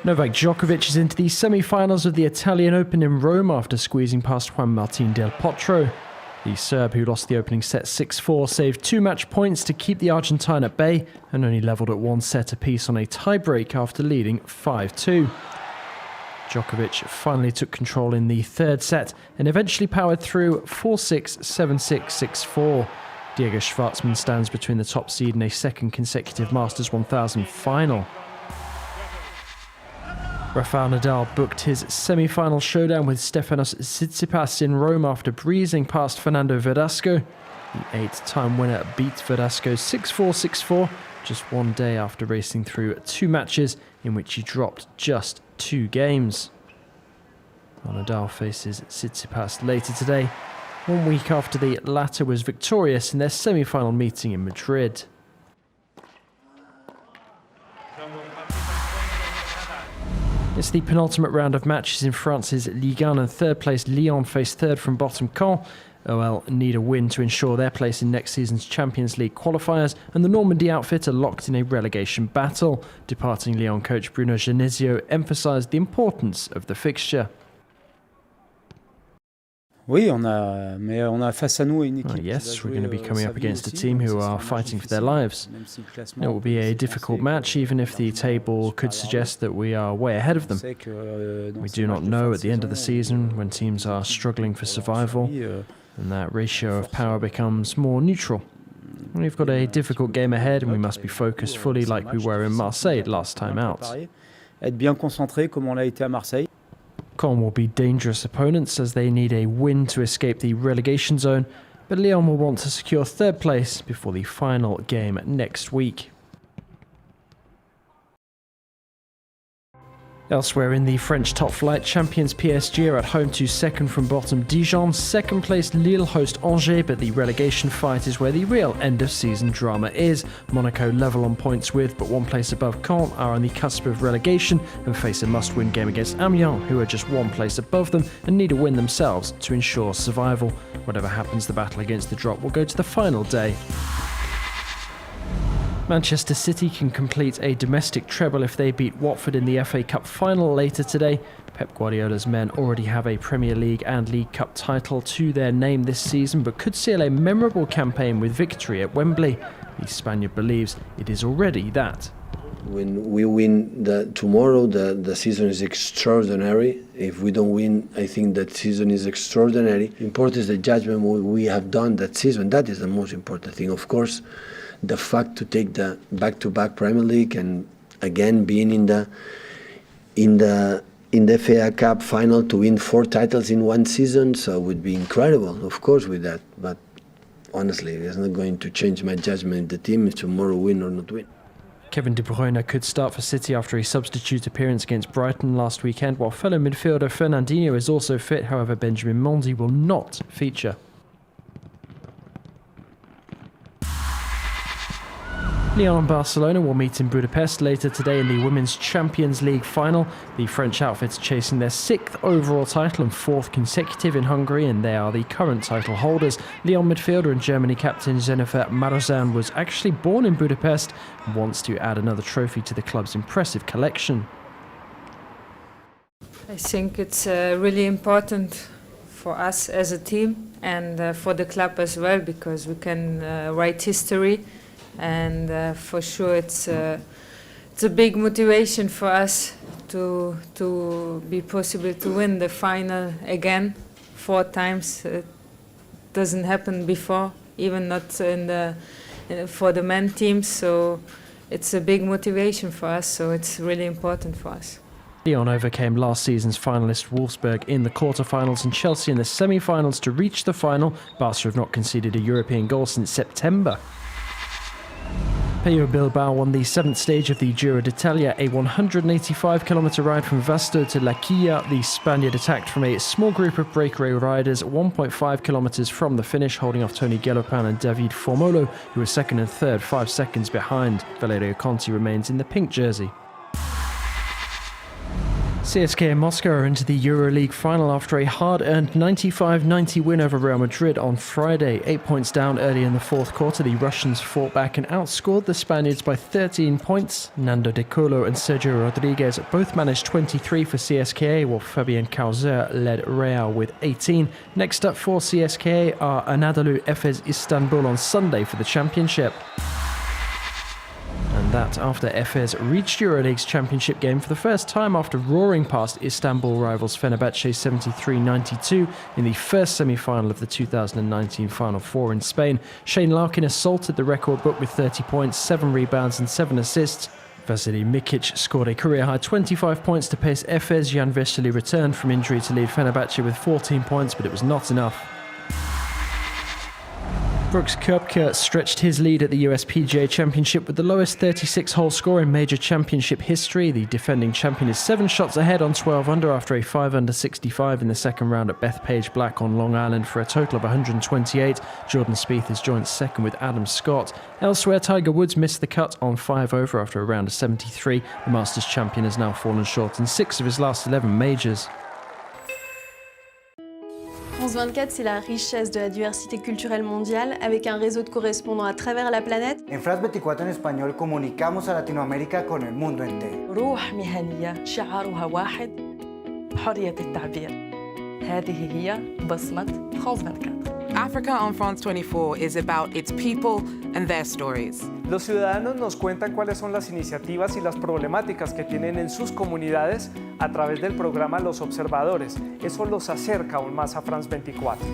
Novak Djokovic is into the semi-finals of the Italian Open in Rome after squeezing past Juan Martín del Potro. The Serb, who lost the opening set 6-4, saved 2 match points to keep the Argentine at bay and only levelled at 1 set apiece on a tiebreak after leading 5-2. Djokovic finally took control in the third set and eventually powered through 4-6, 7-6, 6-4. Diego Schwartzman stands between the top seed in a second consecutive Masters 1000 final. Rafael Nadal booked his semi-final showdown with Stefanos Tsitsipas in Rome after breezing past Fernando Verdasco. The 8-time winner beat Verdasco 6-4, 6-4, just 1 day after racing through 2 matches in which he dropped just 2 games. Nadal faces Tsitsipas later today, 1 week after the latter was victorious in their semi-final meeting in Madrid. It's the penultimate round of matches in France's Ligue 1 and third place Lyon face third from bottom Caen. OL need a win to ensure their place in next season's Champions League qualifiers, and the Normandy outfit are locked in a relegation battle. Departing Lyon coach Bruno Genesio emphasised the importance of the fixture. Yes, we're going to be coming up against a team who are fighting for their lives. It will be a difficult match, even if the table could suggest that we are way ahead of them. We do not know at the end of the season when teams are struggling for survival, and that ratio of power becomes more neutral. We've got a difficult game ahead and we must be focused fully like we were in Marseille last time out. Caen will be dangerous opponents as they need a win to escape the relegation zone, but Lyon will want to secure third place before the final game next week. Elsewhere in the French top flight, champions PSG are at home to second from bottom Dijon. Second place Lille host Angers, but the relegation fight is where the real end-of-season drama is. Monaco level on points with, but 1 place above Caen, are on the cusp of relegation and face a must-win game against Amiens, who are just 1 place above them and need a win themselves to ensure survival. Whatever happens, the battle against the drop will go to the final day. Manchester City can complete a domestic treble if they beat Watford in the FA Cup final later today. Pep Guardiola's men already have a Premier League and League Cup title to their name this season, but could seal a memorable campaign with victory at Wembley. The Spaniard believes it is already that. When we win tomorrow, the season is extraordinary. If we don't win, I think that season is extraordinary. Important is the judgment we have done that season. That is the most important thing. Of course, the fact to take the back-to-back Premier League and again being in the FA Cup final to win 4 titles in 1 season, so it would be incredible, of course, with that. But honestly, it's not going to change my judgment if the team is tomorrow win or not win. Kevin De Bruyne could start for City after a substitute appearance against Brighton last weekend, while fellow midfielder Fernandinho is also fit. However, Benjamin Mendy will not feature. Lyon and Barcelona will meet in Budapest later today in the Women's Champions League final. The French outfits chasing their 6th overall title and 4th consecutive in Hungary, and they are the current title holders. Lyon midfielder and Germany captain Jennifer Marozsan was actually born in Budapest and wants to add another trophy to the club's impressive collection. I think it's really important for us as a team and for the club as well, because we can write history. And for sure it's a big motivation for us to be possible to win the final again 4 times. It doesn't happen before, even not for the men teams, so it's a big motivation for us, so it's really important for us. Lyon overcame last season's finalist Wolfsburg in the quarterfinals and Chelsea in the semi-finals to reach the final. Barca have not conceded a European goal since September. Pello Bilbao won the 7th stage of the Giro d'Italia, a 185-kilometre ride from Vasto to La Quilla. The Spaniard attacked from a small group of breakaway riders 1.5 kilometres from the finish, holding off Tony Galopin and David Formolo, who were 2nd and 3rd, 5 seconds behind. Valerio Conti remains in the pink jersey. CSKA and Moscow are into the EuroLeague final after a hard-earned 95-90 win over Real Madrid on Friday. 8 points down early in the fourth quarter, the Russians fought back and outscored the Spaniards by 13 points. Nando De Colo and Sergio Rodriguez both managed 23 for CSKA, while Fabien Causer led Real with 18. Next up for CSKA are Anadolu Efes Istanbul on Sunday for the championship. And that after Efes reached EuroLeague's championship game for the first time after roaring past Istanbul rivals Fenerbahce 73-92 in the first semi-final of the 2019 Final Four in Spain. Shane Larkin assaulted the record book with 30 points, 7 rebounds and 7 assists. Vasily Mikic scored a career-high 25 points to pace Efes. Jan Vesely returned from injury to lead Fenerbahce with 14 points, but it was not enough. Brooks Koepka stretched his lead at the USPGA Championship with the lowest 36-hole score in major championship history. The defending champion is 7 shots ahead on 12 under after a 5 under 65 in the second round at Bethpage Black on Long Island for a total of 128. Jordan Spieth is joint second with Adam Scott. Elsewhere, Tiger Woods missed the cut on 5 over after a round of 73. The Masters champion has now fallen short in 6 of his last 11 majors. France 24, c'est la richesse de la diversité culturelle mondiale avec un réseau de correspondants à travers la planète. En France 24 en español comunicamos a Latinoamérica con el mundo entero. روح مهنية شعارها واحد حرية التعبير. هذه هي بصمة France 24. Africa on France 24 is about its people and their stories. Los ciudadanos nos cuentan cuáles son las iniciativas y las problemáticas que tienen en sus comunidades a través del programa Los Observadores. Eso los acerca aún más a France 24.